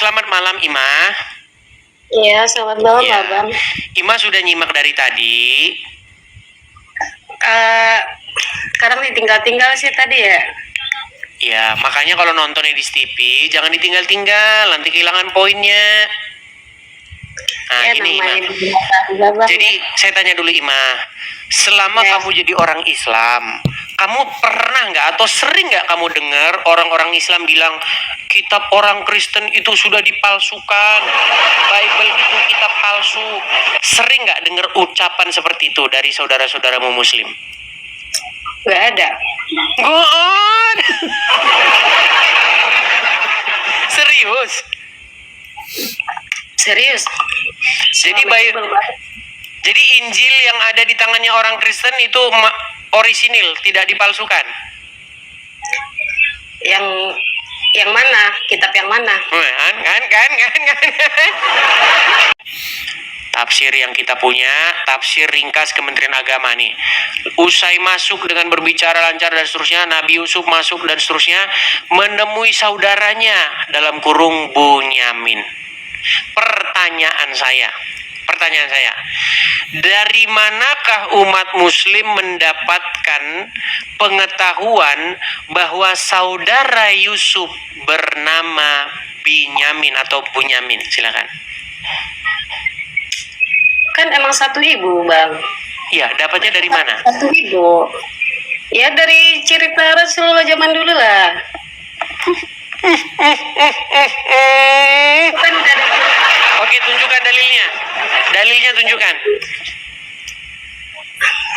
Selamat malam, Ima. Iya, selamat malam, Ya. Abang. Ima sudah nyimak dari tadi. Sekarang ditinggal-tinggal sih tadi ya. Ya, makanya kalau nonton di TV, jangan ditinggal-tinggal, nanti kehilangan poinnya. Nah, Ya, ini Ima. namanya juga, Bang. Jadi, saya tanya dulu, Ima. Selama Ya. kamu jadi orang Islam, kamu pernah nggak atau sering nggak kamu dengar orang-orang Islam bilang kitab orang Kristen itu sudah dipalsukan, Bible itu kitab palsu? Sering nggak dengar ucapan seperti itu dari saudara-saudaramu Muslim? Nggak ada. Go on. Serius? Serius. Jadi jadi Injil yang ada di tangannya orang Kristen itu orisinil, tidak dipalsukan. Yang mana? Kitab yang mana? Kan. Tafsir yang kita punya, tafsir ringkas Kementerian Agama nih. Usai masuk dengan berbicara lancar dan seterusnya, Nabi Yusuf masuk dan seterusnya, menemui saudaranya dalam kurung Bunyamin. Pertanyaan saya, dari manakah umat Muslim mendapatkan pengetahuan bahwa saudara Yusuf bernama Binyamin atau Bunyamin? Silakan. Kan emang satu ibu, Bang. Ya, dapatnya dari mana? Satu ibu. Ya dari cerita Rasulullah zaman dulu lah. Kan dari... Oke, tunjukkan dalilnya. Dalilnya tunjukkan.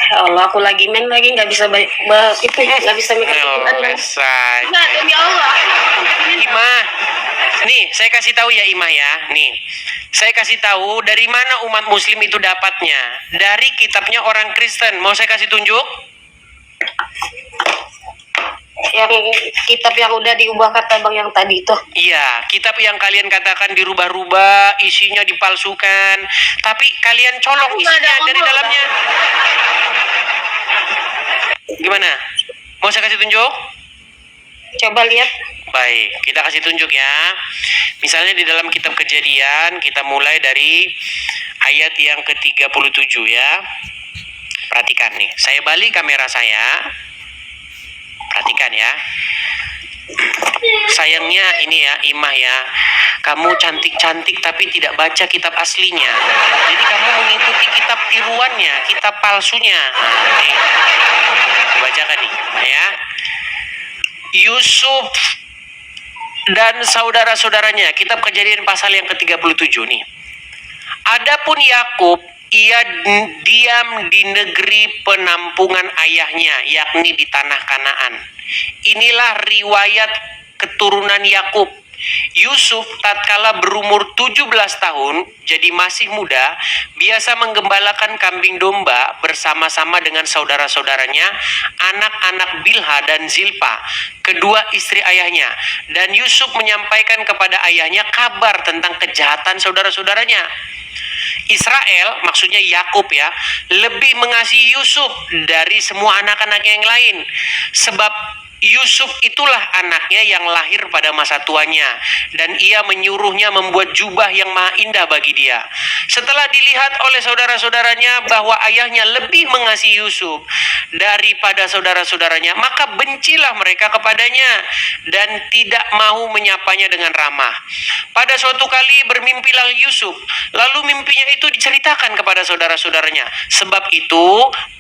Ya Allah, aku lagi nggak bisa itu nggak bisa mikir. Nah, demi Allah. Ima, nih saya kasih tahu ya Ima ya. Nih, saya kasih tahu dari mana umat Muslim itu dapatnya. Dari kitabnya orang Kristen. Mau saya kasih tunjuk? Yang kitab yang udah diubah kata Bang yang tadi itu. Iya, kitab yang kalian katakan dirubah-rubah, isinya dipalsukan, tapi kalian colok isinya dari dalamnya. Gimana? Mau saya kasih tunjuk? Coba lihat. Baik, kita kasih tunjuk ya. Misalnya di dalam kitab Kejadian, kita mulai dari ayat yang ke-37 ya. Perhatikan nih, saya balik kamera saya. Perhatikan ya. Sayangnya ini ya, Imah ya, kamu cantik-cantik tapi tidak baca kitab aslinya. Jadi kamu mengikuti kitab tiruannya, kitab palsunya. Nah, nih, dibacakan nih ya. Yusuf dan saudara-saudaranya, kitab Kejadian pasal yang ke-37 nih. Adapun Yakub, ia diam di negeri penampungan ayahnya, yakni di tanah Kanaan. Inilah riwayat keturunan Yakub. Yusuf tatkala berumur 17 tahun, jadi masih muda, biasa menggembalakan kambing domba bersama-sama dengan saudara-saudaranya, anak-anak Bilha dan Zilpa, kedua istri ayahnya. Dan Yusuf menyampaikan kepada ayahnya kabar tentang kejahatan saudara-saudaranya. Israel, maksudnya Yakub ya, lebih mengasihi Yusuf dari semua anak-anaknya yang lain. Sebab Yusuf itulah anaknya yang lahir pada masa tuanya, dan ia menyuruhnya membuat jubah yang maha indah bagi dia. Setelah dilihat oleh saudara-saudaranya bahwa ayahnya lebih mengasihi Yusuf daripada saudara-saudaranya, maka bencilah mereka kepadanya dan tidak mau menyapanya dengan ramah. Pada suatu kali bermimpilah Yusuf, lalu mimpinya itu diceritakan kepada saudara-saudaranya. Sebab itu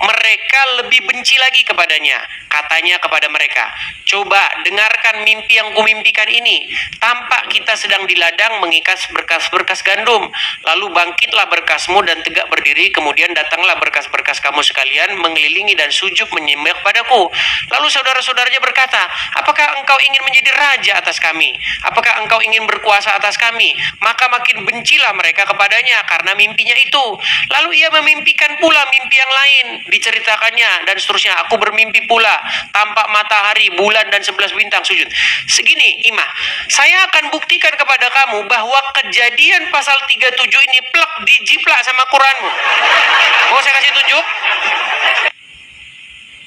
mereka lebih benci lagi kepadanya. Katanya kepada mereka, coba dengarkan mimpi yang kumimpikan ini. Tampak kita sedang di ladang mengikat berkas-berkas gandum. Lalu bangkitlah berkasmu dan tegak berdiri. Kemudian datanglah berkas-berkas kamu sekalian mengelilingi dan sujud menyembah padaku. Lalu saudara-saudaranya berkata, apakah engkau ingin menjadi raja atas kami? Apakah engkau ingin berkuasa atas kami? Maka makin bencilah mereka kepadanya karena mimpinya itu. Lalu ia memimpikan pula mimpi yang lain, diceritakannya dan seterusnya. Aku bermimpi pula, tampak matahari, bulan dan 11 bintang sujud. Segini Imah, saya akan buktikan kepada kamu bahwa Kejadian pasal 37 ini plek dijiplak sama Quranmu. Mau saya kasih tunjuk?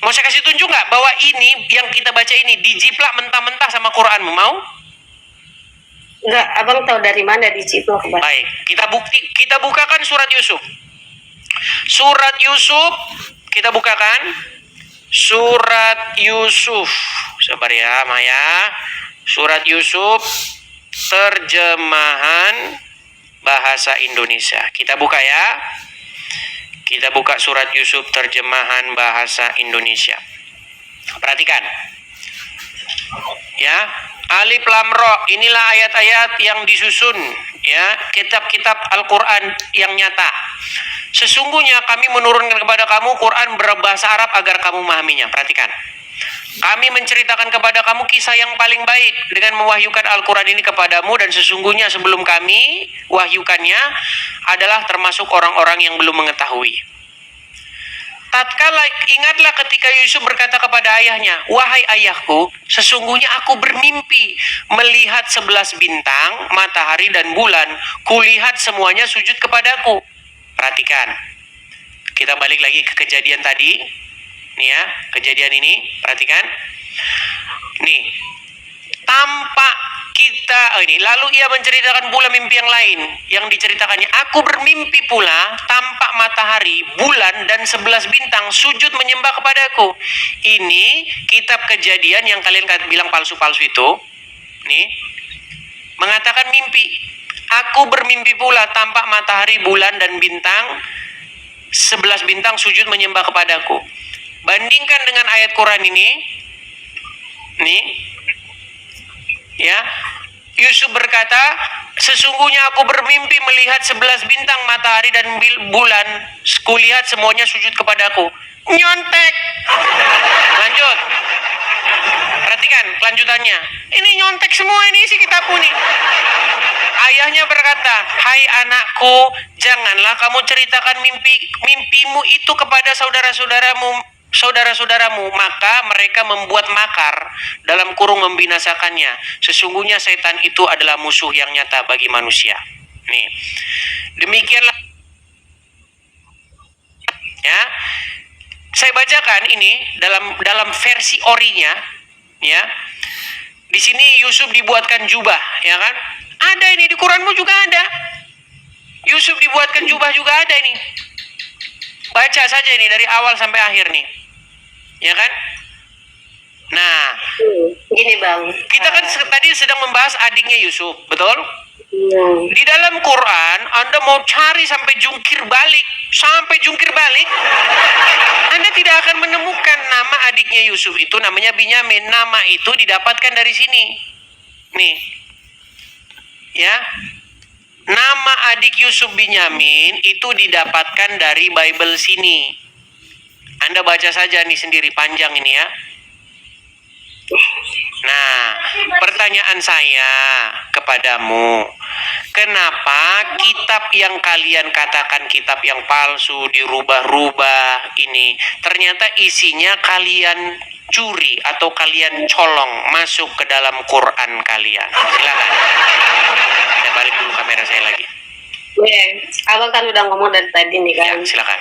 Mau saya kasih tunjuk nggak bahwa ini yang kita baca ini dijiplak mentah-mentah sama Quranmu? Mau? Enggak, abang tahu dari mana diciplok, Bang? Baik, kita bukakan surat Yusuf. Surat Yusuf kita bukakan. Surat Yusuf. Sabar ya, Maya. Surat Yusuf terjemahan bahasa Indonesia. Kita buka ya. Kita buka surat Yusuf terjemahan bahasa Indonesia. Perhatikan. Ya, Alif Lam Ra, inilah ayat-ayat yang disusun ya, kitab-kitab Al-Qur'an yang nyata. Sesungguhnya kami menurunkan kepada kamu Quran berbahasa Arab agar kamu memahaminya. Perhatikan. Kami menceritakan kepada kamu kisah yang paling baik dengan mewahyukan Al-Quran ini kepadamu, dan sesungguhnya sebelum kami wahyukannya adalah termasuk orang-orang yang belum mengetahui. Tatkala ingatlah ketika Yusuf berkata kepada ayahnya, wahai ayahku, sesungguhnya aku bermimpi melihat 11 bintang, matahari dan bulan. Kulihat semuanya sujud kepadaku. Perhatikan. Kita balik lagi ke kejadian tadi. Nih ya, kejadian ini, perhatikan. Nih, tampak kita, ini, lalu ia menceritakan pula mimpi yang lain. Yang diceritakannya, aku bermimpi pula tampak matahari, bulan, dan 11 bintang sujud menyembah kepadaku. Ini kitab kejadian yang kalian bilang palsu-palsu itu. Nih, mengatakan mimpi. Aku bermimpi pula tampak matahari, bulan, dan bintang, 11 bintang sujud menyembah kepadaku. Bandingkan dengan ayat Quran ini. Nih. Ya. Yusuf berkata, sesungguhnya aku bermimpi melihat 11 bintang, matahari dan bulan. Kulihat semuanya sujud kepadaku. Nyontek. Lanjut. Perhatikan kelanjutannya. Ini nyontek semua ini isi kitabku nih. Ayahnya berkata, hai anakku, janganlah kamu ceritakan mimpimu itu kepada saudara-saudaramu, maka mereka membuat makar dalam kurung membinasakannya. Sesungguhnya setan itu adalah musuh yang nyata bagi manusia. Nih, demikianlah ya. Saya bacakan ini dalam versi orinya, ya. Di sini Yusuf dibuatkan jubah, ya kan? Ada ini di Quranmu juga ada. Yusuf dibuatkan jubah juga ada ini. Baca saja ini dari awal sampai akhir nih. Ya kan? Nah, gini Bang. Kita kan tadi sedang membahas adiknya Yusuf, betul? Di dalam Quran, Anda mau cari sampai jungkir balik, Anda tidak akan menemukan nama adiknya Yusuf itu namanya Binyamin. Nama itu didapatkan dari sini. Nih. Ya. Nama adik Yusuf Binyamin itu didapatkan dari Bible sini. Anda baca saja nih sendiri, panjang ini ya. Nah, pertanyaan saya kepadamu, kenapa kitab yang kalian katakan kitab yang palsu, dirubah-rubah ini, ternyata isinya kalian curi atau kalian colong masuk ke dalam Quran kalian? Silakan. Saya balik dulu kamera saya lagi. Abang kan udah ngomong dari tadi nih kan. Ya, silakan.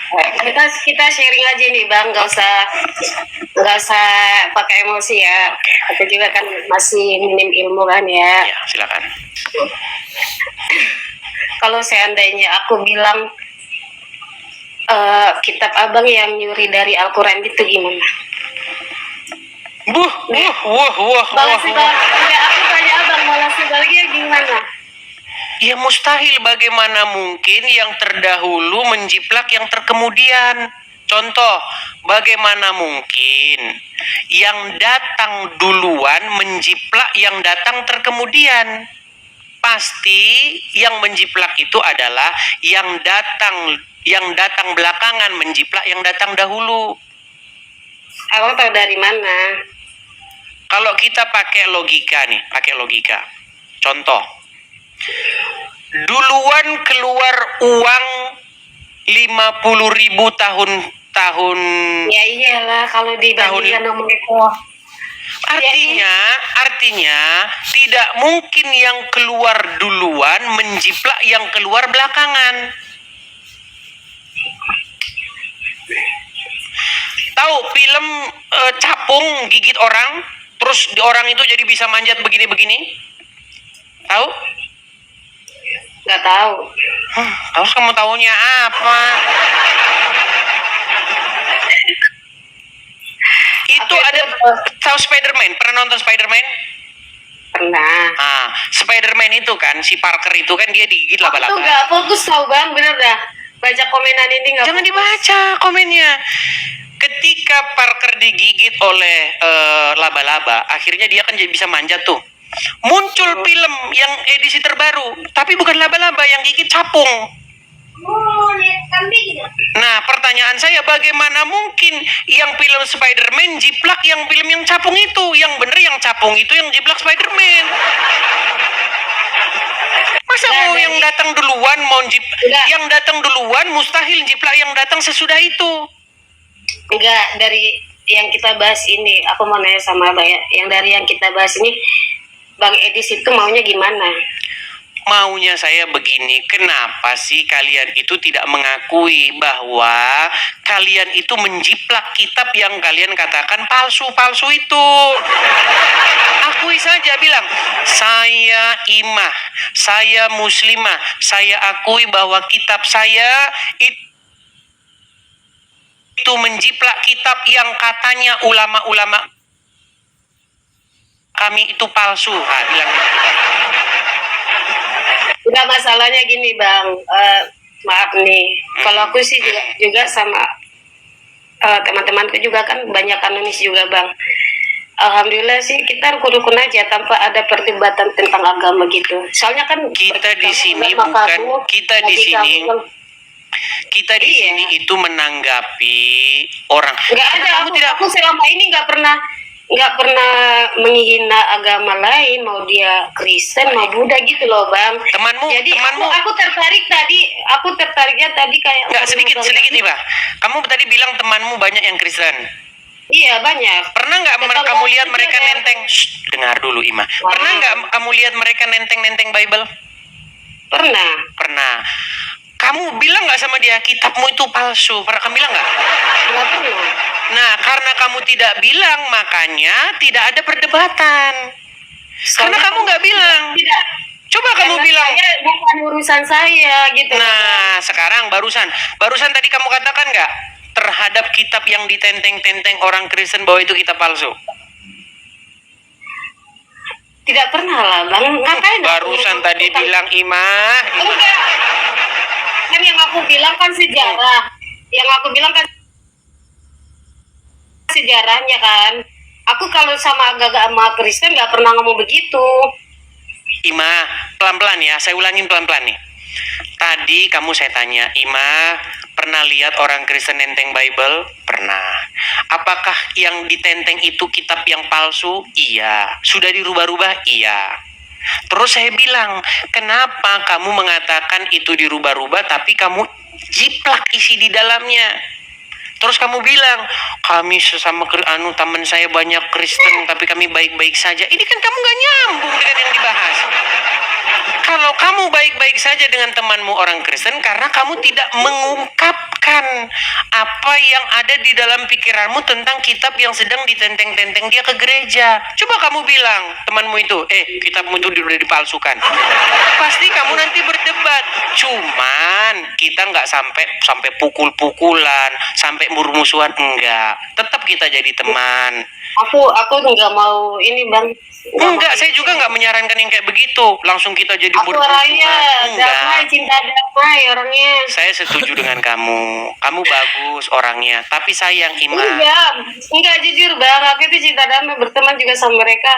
Kita sharing aja nih Bang, nggak usah pakai emosi ya. Aku juga kan masih minim ilmu kan ya. Ya, silakan. Kalau seandainya aku bilang kitab abang yang nyuri dari Al-Quran itu gimana? Balas ya, aku tanya abang, balas sebaliknya gimana? Ya mustahil, bagaimana mungkin yang terdahulu menjiplak yang terkemudian. Contoh, bagaimana mungkin yang datang duluan menjiplak yang datang terkemudian? Pasti yang menjiplak itu adalah yang datang belakangan menjiplak yang datang dahulu. Abang tahu dari mana? Kalau kita pakai logika nih, Contoh, duluan keluar uang 50.000 tahun. Ya iyalah, kalau dibandingkan nomor itu. Artinya tidak mungkin yang keluar duluan menjiplak yang keluar belakangan. Tahu film capung gigit orang, terus orang itu jadi bisa manjat begini-begini? Tahu? Nggak tahu. Terus kamu tahunya apa? Itu Aku ada, tahu Spider-Man? Pernah nonton Spider-Man? pernah. Ah, Spider-Man itu kan, si Parker itu kan dia digigit Aku tuh laba-laba. nggak fokus tahu bang, bener dah. Baca komenan ini nggak Jangan fokus. dibaca komennya. Ketika Parker digigit oleh laba-laba, akhirnya dia kan jadi bisa manjat tuh. Muncul film yang edisi terbaru, tapi bukan laba-laba yang gigit capung. Nah, pertanyaan saya, bagaimana mungkin yang film Spider-Man jiplak yang film yang capung itu? Yang bener yang capung itu yang jiplak Spider-Man. Masa Nggak, mau dari- yang datang duluan Nggak. yang datang duluan mustahil jiplak yang datang sesudah itu. Enggak, dari yang kita bahas ini, aku mau nanya sama abang ya. Yang dari yang kita bahas ini, Bang Edis itu maunya gimana? Maunya saya begini, kenapa sih kalian itu tidak mengakui bahwa kalian itu menjiplak kitab yang kalian katakan palsu-palsu itu? Akui saja, bilang, saya imah, saya muslimah, saya akui bahwa kitab saya itu menjiplak kitab yang katanya ulama-ulama kami itu palsu. Ah, bilang gitu. Enggak, masalahnya gini bang, maaf nih, kalau aku sih juga sama teman-temanku juga kan banyak anonis juga bang. Alhamdulillah sih kita rukun-rukun aja tanpa ada perdebatan tentang agama gitu. Soalnya kan Kita di sini kamu, bukan, kita di bagi sini kamu, kita di Iya. sini itu menanggapi orang. nggak ada. Kamu tidak Aku selama ini nggak pernah menghina agama lain, mau dia Kristen mau Buddha gitu loh bang. temanmu, Jadi temanmu aku tertariknya tadi kayak nggak sedikit Iba. Kamu tadi bilang temanmu banyak yang Kristen. Iya banyak. Pernah nggak Tetangga kamu lihat juga mereka ada. nenteng? Shh, dengar dulu Ima. Pernah nggak kamu lihat mereka nenteng Bible? Pernah. Pernah. Kamu bilang nggak sama dia kitabmu itu palsu? Pernah kamu bilang nggak? Nggak pernah. Nah, karena kamu tidak bilang, makanya tidak ada perdebatan. Karena kamu nggak bilang. Tidak. Coba kamu Karena bilang. saya, bukan urusan saya gitu. Nah, sekarang barusan tadi kamu katakan nggak terhadap kitab yang ditenteng-tenteng orang Kristen bahwa itu kitab palsu? Tidak pernah lah bang. Ngapain? Barusan tadi bilang Ima. Enggak. Kan yang aku bilang kan sejarah. Yang aku bilang kan sejarahnya kan. Aku kalau sama agama Kristen nggak pernah ngomong begitu. Ima, pelan-pelan ya, saya ulangin pelan-pelan nih. Tadi saya tanya, Ima, pernah lihat orang Kristen nenteng Bible? Pernah. Apakah yang ditenteng itu kitab yang palsu? Iya. Sudah dirubah-rubah? Iya. Terus saya bilang, kenapa kamu mengatakan itu dirubah-rubah tapi kamu jiplak isi di dalamnya? Terus kamu bilang, kami sesama teman saya banyak Kristen tapi kami baik-baik saja. Ini kan kamu gak nyambung dengan yang dibahas. Kalau kamu baik-baik saja dengan temanmu orang Kristen karena kamu tidak mengungkapkan apa yang ada di dalam pikiranmu tentang kitab yang sedang ditenteng-tenteng dia ke gereja. Coba kamu bilang temanmu itu, kitabmu itu sudah dipalsukan. Pasti kamu nanti berdebat. Cuman kita nggak sampai pukul-pukulan, sampai murmusuhan, enggak. Tetap kita jadi teman. Aku nggak mau ini bang. Enggak, saya juga nggak menyarankan yang kayak begitu. Langsung kita jadi Aku orangnya damai, Enggak. cinta damai orangnya. Saya setuju dengan kamu. Kamu bagus orangnya. Tapi sayang, Ima. Enggak jujur bang. Aku itu cinta damai, berteman juga sama mereka.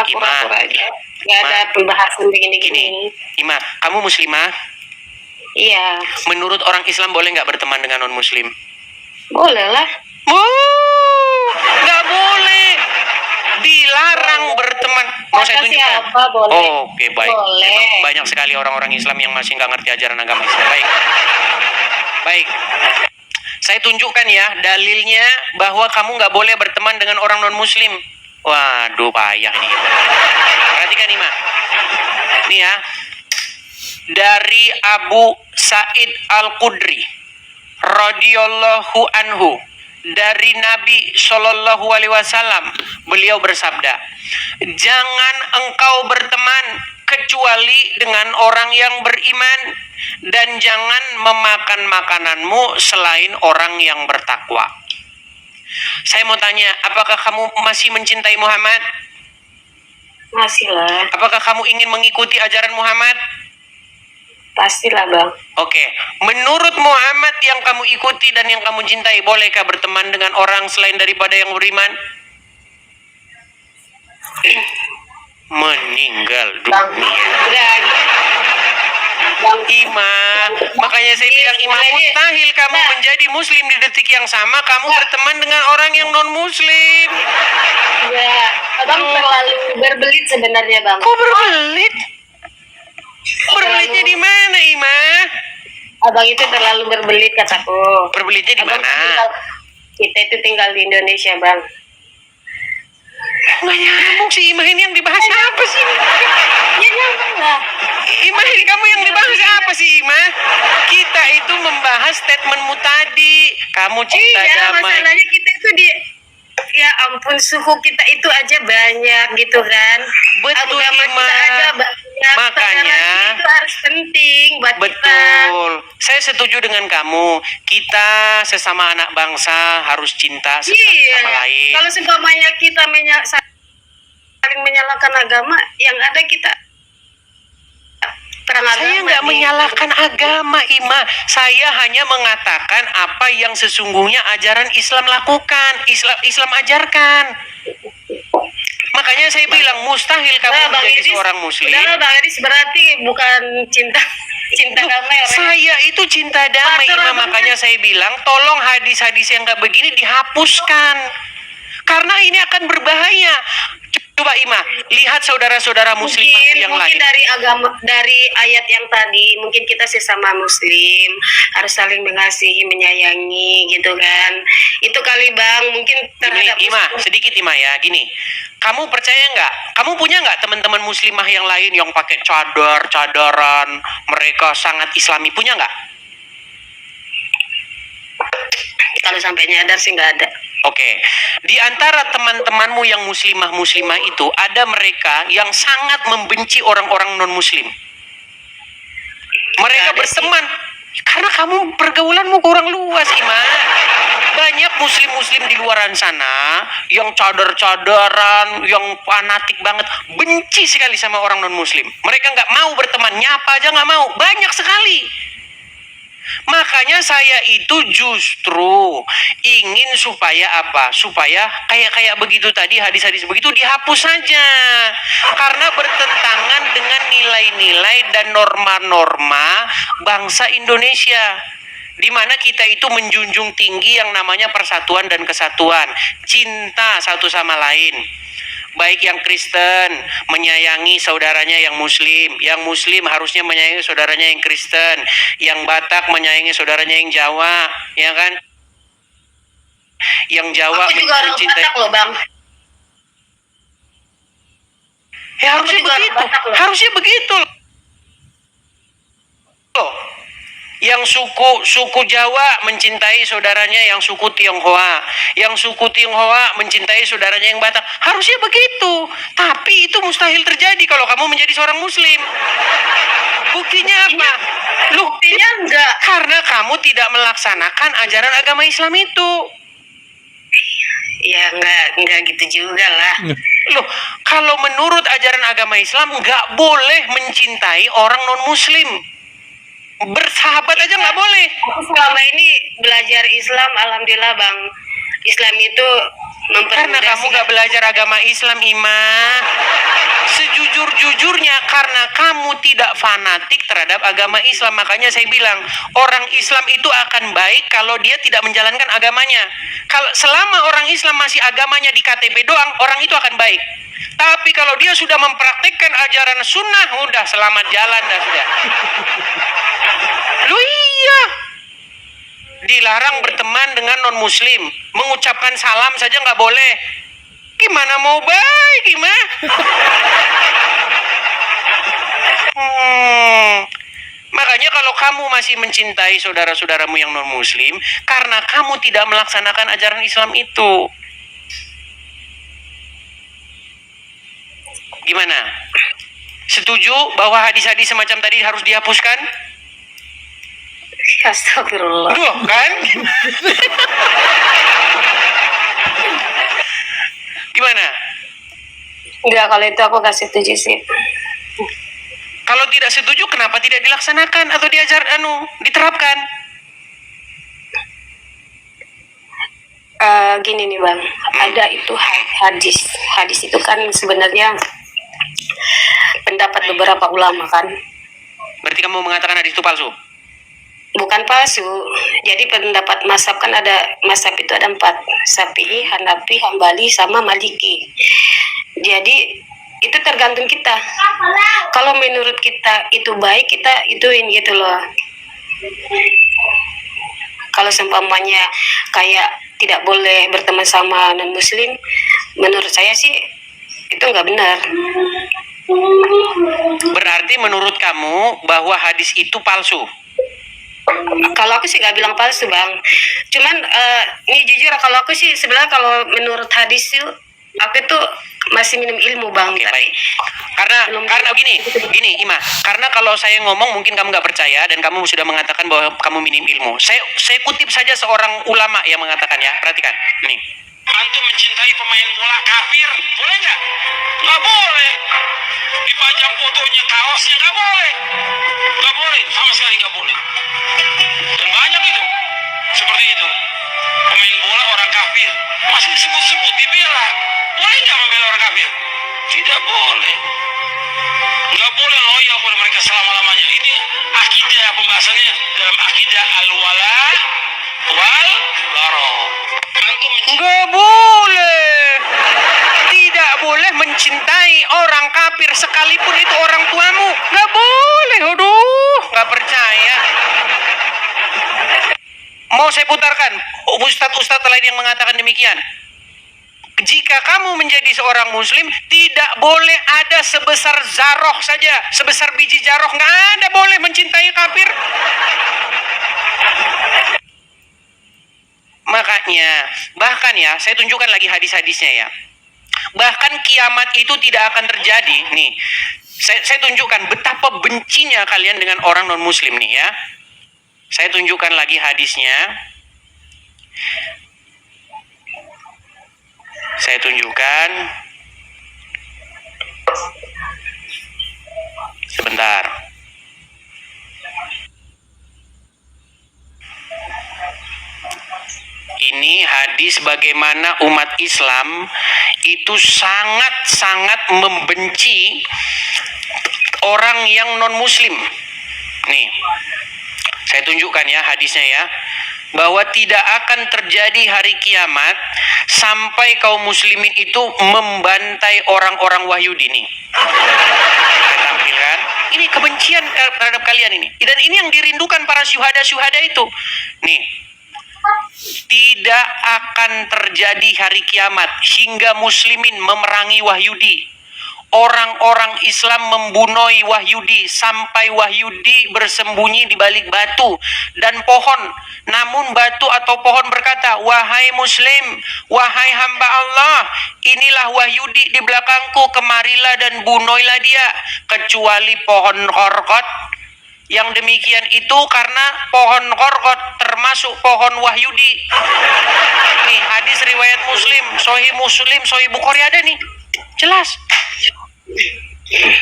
Aku Ima. aja. Nggak ada pembahasan begini-gini. Ima, kamu muslimah? Iya. Menurut orang Islam boleh nggak berteman dengan non-muslim? Boleh lah. Nggak boleh. Dilarang berteman. Mau saya tunjukkan? Siapa boleh? Oke, baik. Boleh. Memang banyak sekali orang-orang Islam yang masih nggak ngerti ajaran agama Islam. Baik. Saya tunjukkan ya dalilnya bahwa kamu nggak boleh berteman dengan orang non-muslim. Waduh, payah ini. Perhatikan Ima. Nih ya. Dari Abu Sa'id Al-Khudri radhiyallahu anhu, dari Nabi Shallallahu Alaihi Wasallam, beliau bersabda, jangan engkau berteman kecuali dengan orang yang beriman, dan jangan memakan makananmu selain orang yang bertakwa. Saya mau tanya, apakah kamu masih mencintai Muhammad? Masih lah. Apakah kamu ingin mengikuti ajaran Muhammad? Pastilah bang. Oke, menurut Muhammad yang kamu ikuti dan yang kamu cintai, bolehkah berteman dengan orang selain daripada yang beriman? Meninggal Bang, dunia. udah. Bang, Ima, makanya saya bilang Ima, mustahil kamu menjadi muslim di detik yang sama kamu berteman dengan orang yang non muslim. ya, abang terlalu berbelit sebenarnya bang. Kok berbelit? Berbelitnya di mana, Ima? Abang itu terlalu berbelit kataku. Berbelitnya di Abang mana? kita itu tinggal di Indonesia bang. Nggak nyambung sih, Ima, ini yang dibahas apa sih? Ya nyambung lah. Ima, ini kamu yang dibahas apa sih, Ima? Kita itu membahas statementmu tadi. Kamu cinta Iya, damai. masalahnya kita itu ya ampun, suhu kita itu aja banyak gitu kan. Betul, Agama Ima. kita aja banyak. Makanya Toleransi itu harus penting buat kita. betul. Saya setuju dengan kamu. Kita sesama anak bangsa harus cinta satu Iya. sama lain. Kalau seumpamanya kita saling menyalahkan agama, yang ada kita perang agama. Saya nggak menyalahkan agama, Ima. Saya hanya mengatakan apa yang sesungguhnya ajaran Islam lakukan, Islam ajarkan. Makanya saya bilang mustahil kamu menjadi seorang muslim. Udah Bang Edis, berarti bukan cinta damai orang. Saya itu cinta damai, Ima. Makanya saya bilang tolong hadis-hadis yang nggak begini dihapuskan. Karena ini akan berbahaya. Coba Ima, lihat saudara-saudara muslimah yang mungkin lain. dari ayat yang tadi, mungkin kita sesama muslim harus saling mengasihi, menyayangi gitu kan. Itu kali Bang, mungkin terhadap Ima, sedikit Ima ya, gini. Kamu percaya nggak? Kamu punya nggak teman-teman muslimah yang lain yang pakai cadaran, mereka sangat islami, punya nggak? kalau sampai nyadar sih nggak ada. Oke, di antara teman-temanmu yang muslimah itu ada mereka yang sangat membenci orang-orang non-muslim. Mereka berteman karena kamu pergaulanmu kurang luas, Ima. Banyak muslim-muslim di luaran sana yang cadar-cadaran, yang fanatik banget, benci sekali sama orang non-muslim. Mereka nggak mau berteman, nyapa aja nggak mau, banyak sekali. Makanya saya itu justru ingin supaya apa? Supaya kayak begitu tadi, hadis-hadis begitu dihapus saja. Karena bertentangan dengan nilai-nilai dan norma-norma bangsa Indonesia. Di mana kita itu menjunjung tinggi yang namanya persatuan dan kesatuan, cinta satu sama lain. Baik yang Kristen menyayangi saudaranya yang Muslim harusnya menyayangi saudaranya yang Kristen, yang Batak menyayangi saudaranya yang Jawa, ya kan? Yang Jawa Aku juga orang mencintai. Batak loh Bang. Ya harusnya begitu. Harusnya begitu. Loh. Yang suku Jawa mencintai saudaranya yang suku Tionghoa, yang suku Tionghoa mencintai saudaranya yang Batak. Harusnya begitu. Tapi itu mustahil terjadi kalau kamu menjadi seorang muslim. Buktinya apa? Buktinya enggak. Karena kamu tidak melaksanakan ajaran agama Islam itu. Ya enggak gitu juga lah. Loh, kalau menurut ajaran agama Islam nggak boleh mencintai orang non-muslim. Bersahabat aja nggak boleh. Aku selama ini belajar Islam, alhamdulillah Bang. Islam itu Karena kamu nggak belajar agama Islam, Ima. Sejujur-jujurnya karena kamu tidak fanatik terhadap agama Islam. Makanya saya bilang orang Islam itu akan baik kalau dia tidak menjalankan agamanya. Kalau selama orang Islam masih agamanya di KTP doang, orang itu akan baik. Tapi kalau dia sudah mempraktikkan ajaran sunnah, udah selamat jalan dah sudah. Lu iya. Dilarang berteman dengan non-muslim. Mengucapkan salam saja nggak boleh. Gimana mau baik, gimana? Makanya kalau kamu masih mencintai saudara-saudaramu yang non-muslim, karena kamu tidak melaksanakan ajaran Islam itu. Gimana? Setuju bahwa hadis-hadis semacam tadi harus dihapuskan? Astagfirullah. Duh, kan? Gimana? Enggak, kalau itu aku gak setuju sih. Kalau tidak setuju, kenapa tidak dilaksanakan atau diterapkan? Gini nih bang, ada itu hadis. Hadis itu kan sebenarnya pendapat beberapa ulama kan. Berarti kamu mengatakan hadis itu palsu? Bukan palsu. Jadi pendapat mazhab kan ada, mazhab itu ada 4, Syafi'i, Hanafi, Hambali, sama Maliki. Jadi itu tergantung kita. Kalau menurut kita itu baik, kita ituin gitu loh. Kalau seumpamanya kayak tidak boleh berteman sama non muslim, menurut saya sih itu nggak benar. Berarti menurut kamu bahwa hadis itu palsu? Kalau aku sih nggak bilang palsu bang, cuman ini jujur kalau aku sih sebenarnya kalau menurut hadis itu aku tuh masih minum ilmu bang. Oke, baik. Karena gini Ima, karena kalau saya ngomong mungkin kamu nggak percaya dan kamu sudah mengatakan bahwa kamu minim ilmu. Saya kutip saja seorang ulama yang mengatakan, ya, perhatikan. Nih. Antum mencintai pemain bola kafir, boleh nggak? Nggak boleh. Dipajang fotonya, kaosnya, nggak boleh. Nggak boleh, sama sekali nggak boleh. Dan banyak itu, seperti itu. Pemain bola orang kafir, masih disebut-sebut, dibela. Boleh nggak membela orang kafir? Tidak boleh. Nggak boleh loyal kepada mereka selama-lamanya. Ini akidah pembahasannya dalam akidah al-wala wal bara. Nggak boleh. Tidak boleh mencintai orang kafir sekalipun itu orang tuamu. Nggak boleh. Aduh, nggak percaya. Mau saya putarkan ustadz-ustadz lain yang mengatakan demikian. Jika kamu menjadi seorang muslim, tidak boleh ada sebesar zarah saja, sebesar biji zarah, nggak ada boleh mencintai kafir. Makanya, bahkan ya, saya tunjukkan lagi hadis-hadisnya ya. Bahkan kiamat itu tidak akan terjadi. Nih, saya tunjukkan betapa bencinya kalian dengan orang non-muslim nih ya. Saya tunjukkan lagi hadisnya. Saya tunjukkan. Sebentar. Ini hadis bagaimana umat Islam itu sangat-sangat membenci orang yang non-muslim. Nih, saya tunjukkan ya hadisnya ya. Bahwa tidak akan terjadi hari kiamat sampai kaum muslimin itu membantai orang-orang Wahyudi nih. Saya tampilkan. Ini kebencian terhadap kalian ini. Dan ini yang dirindukan para syuhada-syuhada itu. Nih. Tidak akan terjadi hari kiamat hingga muslimin memerangi Wahyudi. Orang-orang Islam membunuh Wahyudi sampai Wahyudi bersembunyi di balik batu dan pohon. Namun batu atau pohon berkata, "Wahai muslim, wahai hamba Allah, inilah Wahyudi di belakangku, kemarilah dan bunuhlah dia." Kecuali pohon Qorqod. Yang demikian itu karena pohon Qorqod termasuk pohon Wahyudi. Nih hadis riwayat Muslim, Sahih Muslim, Sahih Bukhari ada nih. Jelas.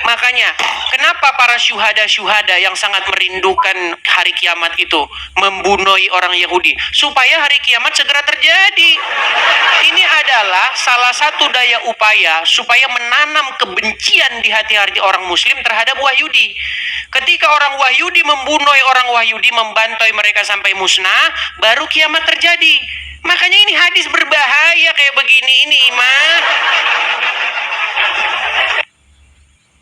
Makanya, kenapa para syuhada-syuhada yang sangat merindukan hari kiamat itu membunuh orang Yahudi? Supaya hari kiamat segera terjadi. Ini adalah salah satu daya upaya supaya menanam kebencian di hati-hati orang muslim terhadap Wahyudi. Ketika orang Wahyudi membunuh orang Wahyudi, membantai mereka sampai musnah, baru kiamat terjadi. Makanya ini hadis berbahaya kayak begini ini, Imam.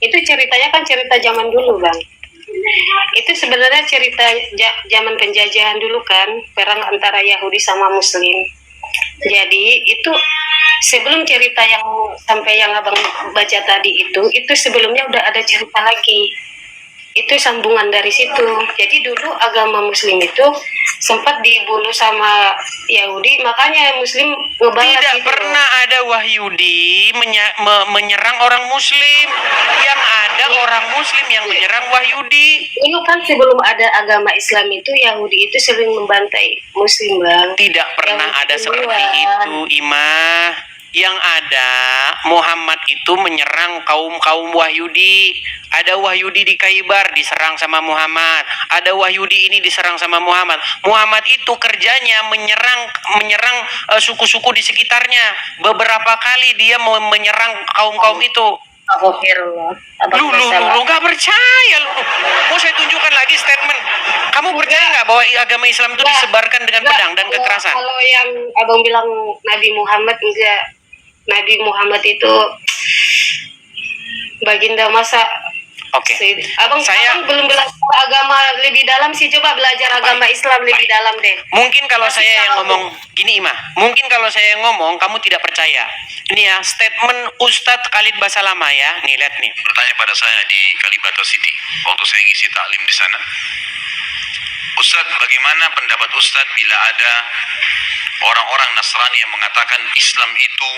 Itu ceritanya kan cerita zaman dulu bang. Itu sebenarnya cerita zaman penjajahan dulu kan, perang antara Yahudi sama Muslim. Jadi itu sebelum cerita yang sampai yang abang baca tadi itu sebelumnya udah ada cerita lagi. Itu sambungan dari situ. Jadi dulu agama Muslim itu sempat dibunuh sama Yahudi, makanya Muslim ngebalas Tidak gitu. pernah ada Wahyudi menyerang orang Muslim. Yang ada orang Muslim yang menyerang Wahyudi. Dulu kan sebelum ada agama Islam itu Yahudi itu sering membantai Muslim, Bang. Tidak pernah Yang ada kedua, seperti itu, Imah. Yang ada Muhammad itu menyerang kaum Wahyudi. Ada Wahyudi di Khaybar diserang sama Muhammad. Ada Wahyudi ini diserang sama Muhammad. Muhammad itu kerjanya menyerang suku-suku di sekitarnya. Beberapa kali dia menyerang kaum itu. Astaghfirullah. Lu nggak percaya lu. Mau saya tunjukkan lagi statement. Kamu percaya nggak bahwa agama Islam itu disebarkan dengan pedang dan kekerasan? Kalau yang abang bilang Nabi Muhammad, enggak. Nabi Muhammad itu baginda masa. Oke. Abang belum belajar agama lebih dalam sih, coba belajar agama Islam lebih dalam deh. Mungkin kalau saya yang ngomong gini, Imah, mungkin kalau saya yang ngomong kamu tidak percaya. Ini ya statement Ustadz Khalid Basalamah ya. Nih lihat nih. Bertanya pada saya di Kalibata City waktu saya ngisi taklim di sana. Ustadz, bagaimana pendapat Ustadz bila ada orang-orang Nasrani yang mengatakan Islam itu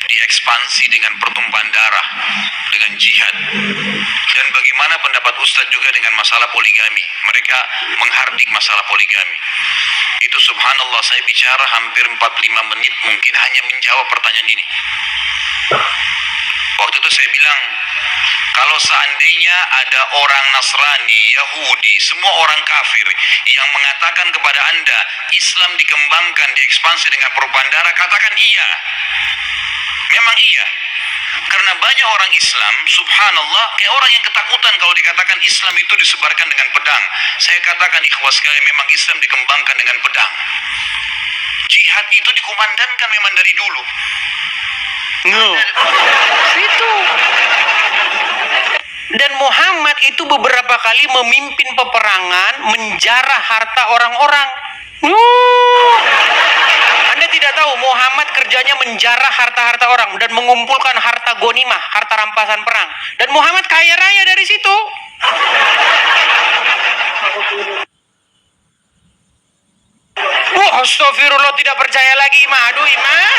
diekspansi dengan pertumpahan darah, dengan jihad? Dan bagaimana pendapat Ustadz juga dengan masalah poligami? Mereka menghardik masalah poligami. Itu subhanallah, saya bicara hampir 45 menit mungkin hanya menjawab pertanyaan ini. Waktu itu saya bilang, kalau seandainya ada orang Nasrani, Yahudi, semua orang kafir yang mengatakan kepada Anda Islam dikembangkan, diekspansi dengan perubahan darah, katakan iya. Memang iya. Karena banyak orang Islam, subhanallah, kayak orang yang ketakutan kalau dikatakan Islam itu disebarkan dengan pedang. Saya katakan ikhwas sekalian, memang Islam dikembangkan dengan pedang. Jihad itu dikumandangkan memang dari dulu. Itu. Dan Muhammad itu beberapa kali memimpin peperangan, menjarah harta orang-orang. Anda tidak tahu Muhammad kerjanya menjarah harta-harta orang dan mengumpulkan harta ghanimah, harta rampasan perang. Dan Muhammad kaya raya dari situ. Astagfirullah, tidak percaya lagi, Imah. Aduh, Imah.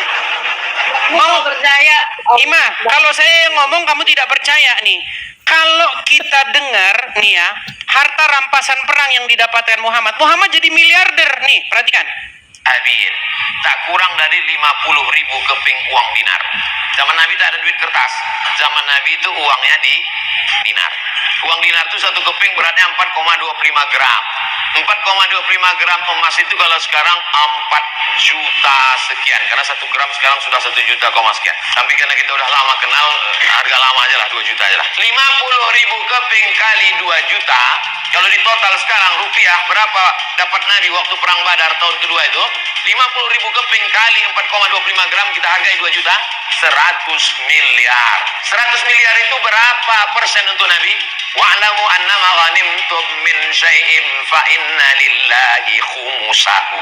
Mau percaya? Imah, kalau saya yang ngomong kamu tidak percaya nih. Kalau kita dengar nih ya, harta rampasan perang yang didapatkan Muhammad jadi miliarder nih, perhatikan. Abin, tak kurang dari 50.000 keping uang dinar. Zaman Nabi tak ada duit kertas. Zaman Nabi itu uangnya di dinar. Uang dinar itu satu keping beratnya 4,25 gram. 4,25 gram emas itu kalau sekarang 4 juta sekian. Karena 1 gram sekarang sudah 1 juta sekian. Tapi karena kita udah lama kenal, harga lama aja lah, 2 juta aja lah. 50.000 keping kali 2 juta. Kalau di total sekarang rupiah berapa dapat Nabi waktu perang Badar tahun kedua itu? 50.000 keping kali 4,25 gram kita hargai 2 juta. 100 miliar. 100 miliar itu berapa persen untuk Nabi? Wa'lamu annama ghanimtum min syai'in fa inna lillahi khumusahu.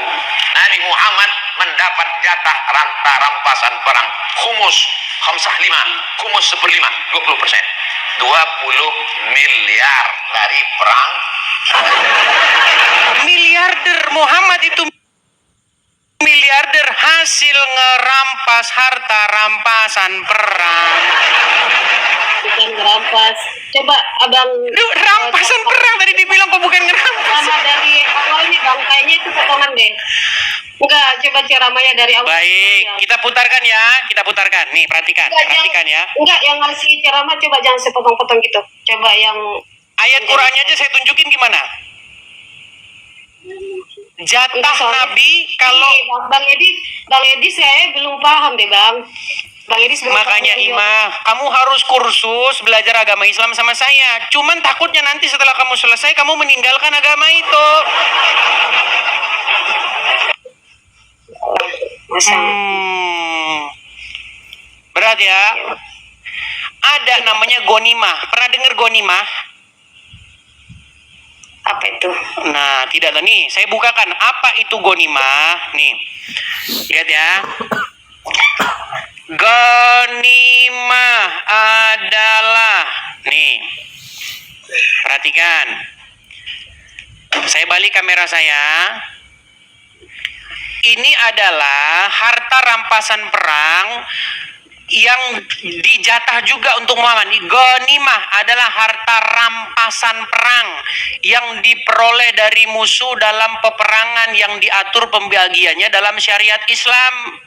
Nabi Muhammad mendapat jatah rampasan perang khumus, khamsah 5, khumus 1/5, 20%. 20 miliar dari perang. Miliarder Muhammad itu miliarder hasil ngerampas harta rampasan perang. Bukan ngerampas. Coba abang. Rampasan perang tadi dibilang kok bukan ngerampas. Sama dari awalnya bang, kayaknya itu potongan deh. Enggak, coba ceramahnya dari awal. Baik, kita putarkan ya, kita putarkan. Nih, perhatikan ya. Enggak, yang ngasih ceramah coba jangan sepotong-potong gitu. Coba yang ayat Qur'annya aja saya tunjukin gimana. Jatah Nabi kalau Bang Edi saya belum paham deh bang. Bang Edi makanya Imah, kamu harus kursus belajar agama Islam sama saya. Cuman takutnya nanti setelah kamu selesai kamu meninggalkan agama itu. Berat ya. Ada namanya ghanimah. Pernah dengar ghanimah? Apa itu? Nah, tidak tahu nih. Saya bukakan apa itu ghanimah. Nih, lihat ya. Ghanimah adalah nih. Perhatikan. Saya balik kamera saya. Ini adalah harta rampasan perang yang dijatah juga untuk Muhammad. Ghanimah adalah harta rampasan perang yang diperoleh dari musuh dalam peperangan yang diatur pembagiannya dalam syariat Islam.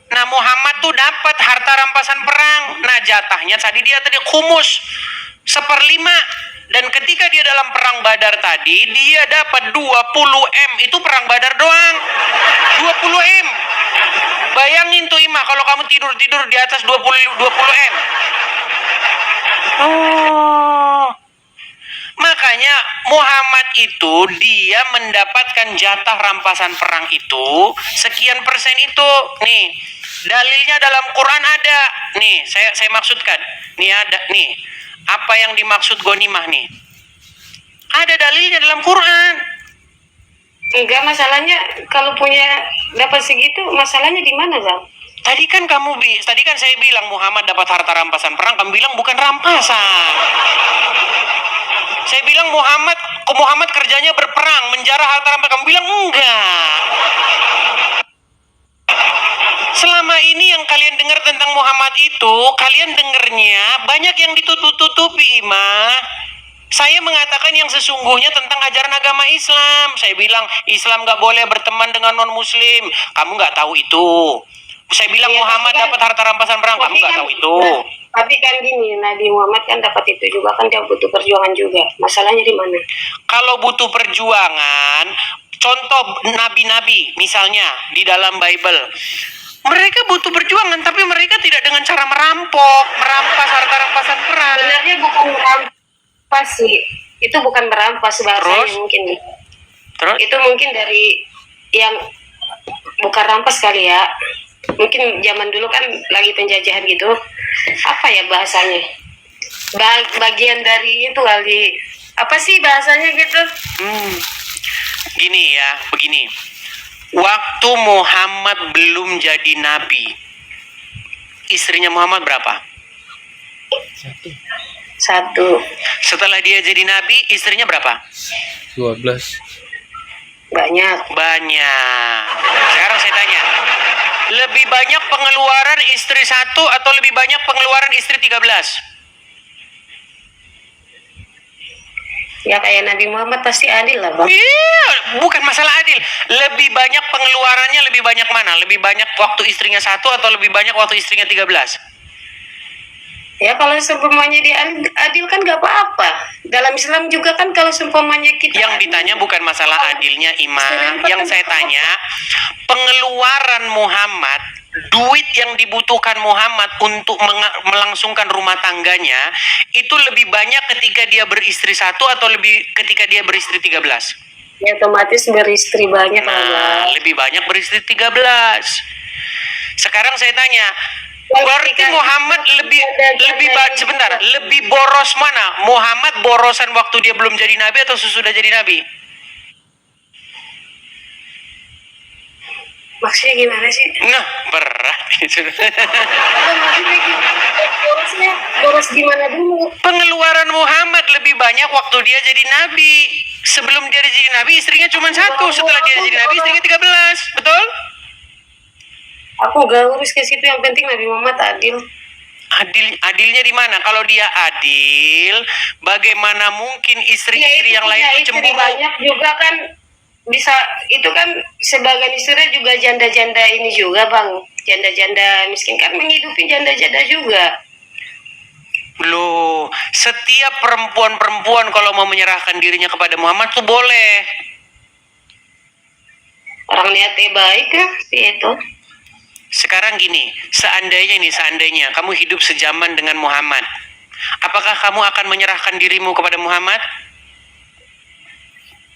Nah, Muhammad tuh dapat harta rampasan perang. Nah, jatahnya tadi khumus 1/5. Dan ketika dia dalam perang Badar tadi, dia dapat 20 M. Itu perang Badar doang. 20 M. Bayangin tuh Ima, kalau kamu tidur di atas 20 M. Oh. Makanya Muhammad itu dia mendapatkan jatah rampasan perang itu sekian persen itu. Nih, dalilnya dalam Quran ada. Nih, saya maksudkan. Nih ada nih. Apa yang dimaksud ghanimah nih? Ada dalilnya dalam Quran. Enggak, masalahnya kalau punya dapat segitu, masalahnya di mana, Bang? Tadi kan saya bilang Muhammad dapat harta rampasan perang, kamu bilang bukan rampasan. Saya bilang Muhammad kerjanya berperang, menjarah harta rampasan, kamu bilang enggak. Selama ini yang kalian dengar tentang Muhammad itu, kalian dengarnya banyak yang ditutup-tutupi, Ima. Saya mengatakan yang sesungguhnya tentang ajaran agama Islam. Saya bilang Islam nggak boleh berteman dengan non-Muslim. Kamu nggak tahu itu. Saya bilang Ya, Muhammad dapat harta rampasan perang. Kamu nggak tahu itu. Tapi kan gini, Nabi Muhammad kan dapat itu juga, kan dia butuh perjuangan juga. Masalahnya di mana? Kalau butuh perjuangan, contoh nabi-nabi misalnya di dalam Bible. Mereka butuh perjuangan, tapi mereka tidak dengan cara merampas harta rampasan perang. Sebenarnya bukan merampas sih. Itu bukan merampas bahasanya. Terus? Mungkin. Terus? Itu mungkin dari yang bukan rampas kali ya. Mungkin zaman dulu kan lagi penjajahan gitu. Apa ya bahasanya? Bagian dari itu kali. Apa sih bahasanya gitu? Gini ya, begini. Waktu Muhammad belum jadi nabi, istrinya Muhammad berapa? Satu. Setelah dia jadi nabi, istrinya berapa? 12. Banyak. Banyak. Sekarang saya tanya, lebih banyak pengeluaran istri satu atau lebih banyak pengeluaran istri 13? Ya kayak Nabi Muhammad pasti adil lah, Bang. Iya, bukan masalah adil. Lebih banyak pengeluarannya, lebih banyak mana? Lebih banyak waktu istrinya satu atau lebih banyak waktu istrinya 13? Ya kalau seumpamanya dia adil kan gak apa-apa. Dalam Islam juga kan kalau seumpamanya kita Yang adil, ditanya bukan masalah adilnya, Ima. Seribu Yang kan saya apa-apa. tanya, pengeluaran Muhammad, duit yang dibutuhkan Muhammad untuk melangsungkan rumah tangganya, itu lebih banyak ketika dia beristri satu atau lebih ketika dia beristri 13? ya otomatis beristri banyak lah, Nah, Bang. lebih banyak beristri 13. Sekarang saya tanya, Kalau berarti ketika Muhammad lebih boros mana? Muhammad borosan waktu dia belum jadi nabi atau sesudah jadi nabi? Maksudnya gimana sih? Nah, berat itu. Maksudnya gimana? Boros gimana dulu? Pengeluaran Muhammad lebih banyak waktu dia jadi nabi. Sebelum dia jadi nabi, istrinya cuma satu. Setelah dia jadi nabi, istrinya 13. Betul? Aku gak urus ke situ, yang penting Nabi Muhammad adil. Adilnya di mana? Kalau dia adil, bagaimana mungkin istri-istri yang lain punya itu istri cemburu? banyak juga kan bisa, itu kan sebagian istrinya juga janda-janda ini juga, Bang. Janda-janda miskin kan menghidupi janda-janda juga. Loh, setiap perempuan-perempuan kalau mau menyerahkan dirinya kepada Muhammad tuh boleh. Orang niatnya baik ya, itu. Sekarang gini, seandainya kamu hidup sejaman dengan Muhammad, apakah kamu akan menyerahkan dirimu kepada Muhammad?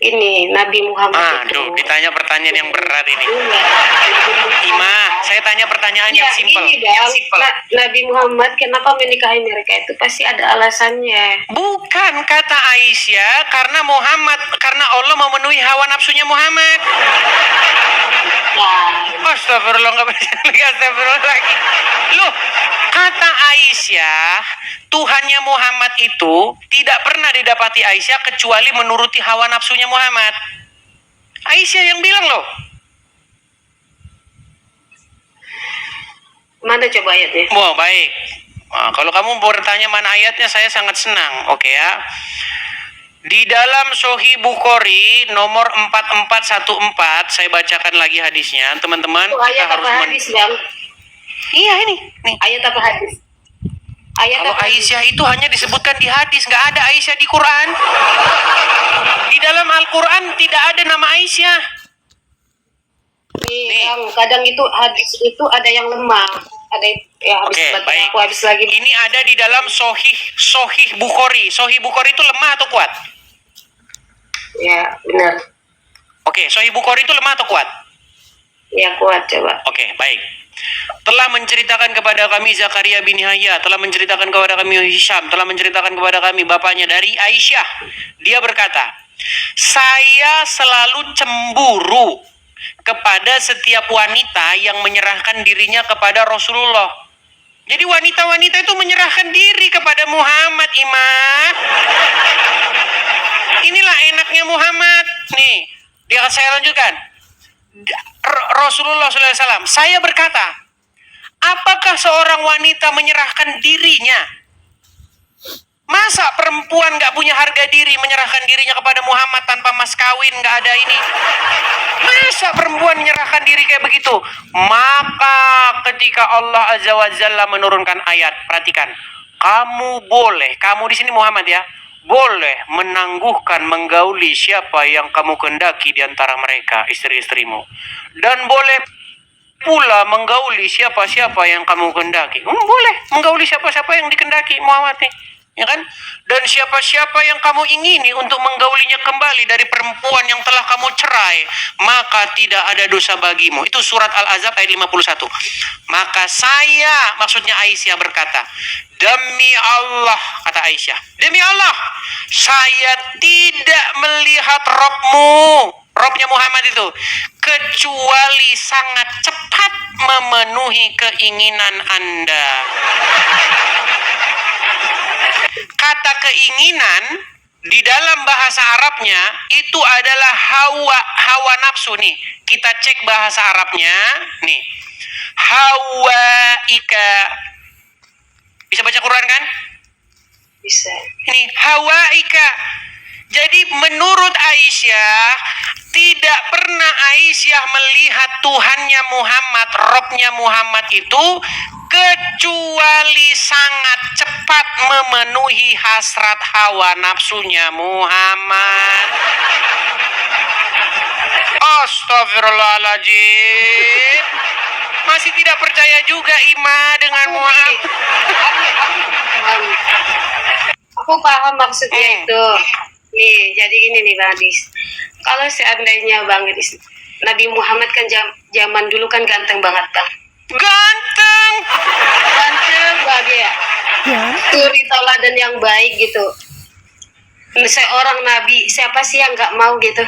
Ini Nabi Muhammad itu. Aduh, ditanya pertanyaan yang berat ini. Iya. Ima, saya tanya pertanyaan yang simpel. Ini, Bang, Nabi Muhammad kenapa menikahi mereka itu pasti ada alasannya. Bukan kata Aisyah karena Allah memenuhi hawa nafsunya Muhammad. Astagfirullah, nggak baca lagi, astagfirullah lagi. Loh, kata Aisyah, Tuhannya Muhammad itu tidak pernah didapati Aisyah kecuali menuruti hawa nafsunya Muhammad. Aisyah yang bilang loh. Mana coba ayatnya? Wah, baik. Nah, kalau kamu bertanya mana ayatnya, saya sangat senang. Oke ya. Di dalam Sahih Bukhari nomor 4414, saya bacakan lagi hadisnya, teman-teman. Itu Kita ayat harus apa hadis, Bang? Iya ini, nih. Ayat apa hadis? Ayat Kalau apa hadis? Aisyah itu hanya disebutkan di hadis, nggak ada Aisyah di Quran. Di dalam Al-Quran tidak ada nama Aisyah. Nih, Nih. Bang, kadang itu hadis itu ada yang lemah. Ada ya habis Oke, baca baik. aku habis lagi. Ini ada di dalam Sahih Bukhari. Sahih Bukhari itu lemah atau kuat? Ya, benar. Oke, Sahih Bukhari itu lemah atau kuat? Ya, kuat coba. Oke, baik. Telah menceritakan kepada kami Zakaria bin Yahya, telah menceritakan kepada kami Hisham, telah menceritakan kepada kami bapaknya dari Aisyah. Dia berkata, saya selalu cemburu kepada setiap wanita yang menyerahkan dirinya kepada Rasulullah. Jadi wanita-wanita itu menyerahkan diri kepada Muhammad, Imam. Inilah enaknya Muhammad. Nih, dia saya lanjutkan. Rasulullah SAW, saya berkata, apakah seorang wanita menyerahkan dirinya? Masa perempuan gak punya harga diri menyerahkan dirinya kepada Muhammad tanpa mas kawin, gak ada ini? Masa perempuan menyerahkan diri kayak begitu? Maka ketika Allah Azza wa Jalla menurunkan ayat, perhatikan, kamu di sini Muhammad ya, boleh menangguhkan, menggauli siapa yang kamu kehendaki di antara mereka, istri-istrimu. Dan boleh pula menggauli siapa-siapa yang kamu kehendaki. Boleh menggauli siapa-siapa yang dikehendaki Muhammad nih. Ya kan? Dan siapa-siapa yang kamu ingini untuk menggaulinya kembali dari perempuan yang telah kamu cerai, maka tidak ada dosa bagimu. Itu surat Al-Ahzab ayat 51. Maka saya, maksudnya Aisyah berkata, demi Allah, kata Aisyah, demi Allah, saya tidak melihat Robnya Muhammad itu, kecuali sangat cepat memenuhi keinginan Anda. Kata keinginan di dalam bahasa Arabnya itu adalah hawa nafsu nih. Kita cek bahasa Arabnya nih. Hawaika. Bisa baca Quran kan? Bisa. Ini hawaika. Jadi menurut Aisyah, tidak pernah Aisyah melihat Tuhannya Muhammad, Robnya Muhammad itu, kecuali sangat cepat memenuhi hasrat hawa nafsunya Muhammad. Astagfirullahaladzim. Masih tidak percaya juga Ima dengan Muhammad. Aku paham maksudnya itu. Nih, jadi gini nih Bang Adis. Kalau seandainya Bang Adis, Nabi Muhammad kan zaman dulu kan ganteng banget Bang. Ganteng Banget ya. Suri teladan yang baik gitu. Seorang nabi, siapa sih yang nggak mau gitu?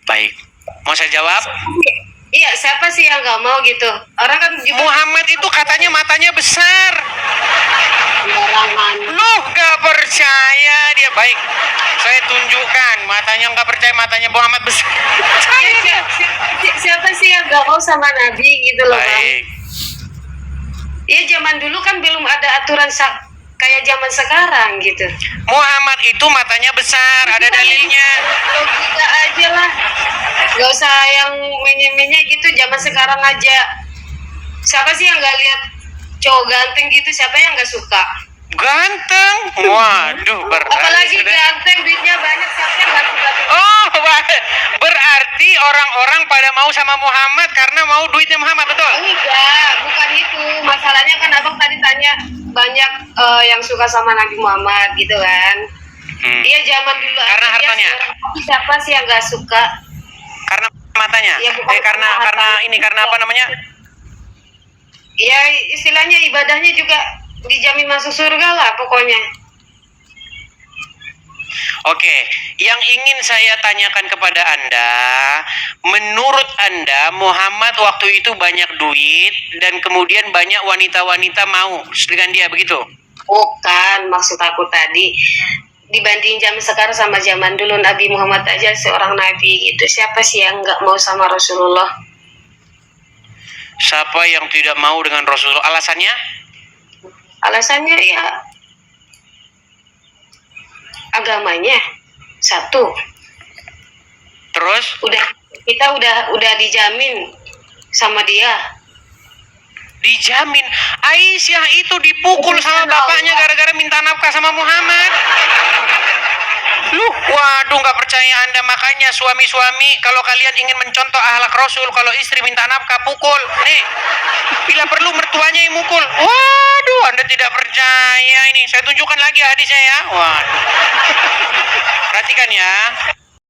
Baik, mau saya jawab? Iya, siapa sih yang nggak mau gitu? Orang kan juga Muhammad itu katanya matanya besar. sembarangan. Loh, gak percaya dia. Baik, saya tunjukkan matanya, nggak percaya matanya Muhammad besar. Siapa sih yang nggak mau sama nabi gitu loh Bang? Baik, Iya, zaman dulu kan belum ada aturan kayak zaman sekarang gitu. Muhammad itu matanya besar, ada dalilnya. Logika aja lah, gak usah yang menye-menye gitu. Zaman sekarang aja, siapa sih yang gak lihat cowok ganteng gitu? Siapa yang gak suka? Ganteng? Waduh, Apalagi sudah. ganteng, duitnya banyak, siapa yang gak suka? Oh, berarti orang-orang pada mau sama Muhammad karena mau duitnya Muhammad, betul? Enggak, bukan itu. Masalahnya kan abang tadi tanya banyak yang suka sama Nabi Muhammad gitu kan. Iya, zaman dulu Karena aja hartanya? tapi siapa sih yang gak suka? Karena matanya? Ya, bukan karena hartanya. apa namanya? Ya istilahnya ibadahnya juga dijamin masuk surga lah pokoknya. Oke, yang ingin saya tanyakan kepada Anda, menurut Anda Muhammad waktu itu banyak duit dan kemudian banyak wanita-wanita mau dengan dia, begitu? Bukan, maksud aku tadi dibanding zaman sekarang sama zaman dulu, Nabi Muhammad aja seorang nabi gitu. Siapa sih yang nggak mau sama Rasulullah? Siapa yang tidak mau dengan Rasulullah? Alasannya? Alasannya ya agamanya satu. Terus? Kita udah dijamin sama dia. Dijamin. Aisyah itu dipukul sama bapaknya gara-gara minta nafkah sama Muhammad. Lu, waduh, nggak percaya Anda. Makanya suami-suami kalau kalian ingin mencontoh akhlak Rasul, kalau istri minta nafkah pukul. Nih, bila perlu mertuanya yang mukul. Waduh, Anda tidak percaya ini. Saya tunjukkan lagi hadisnya ya. Waduh. Perhatikan ya.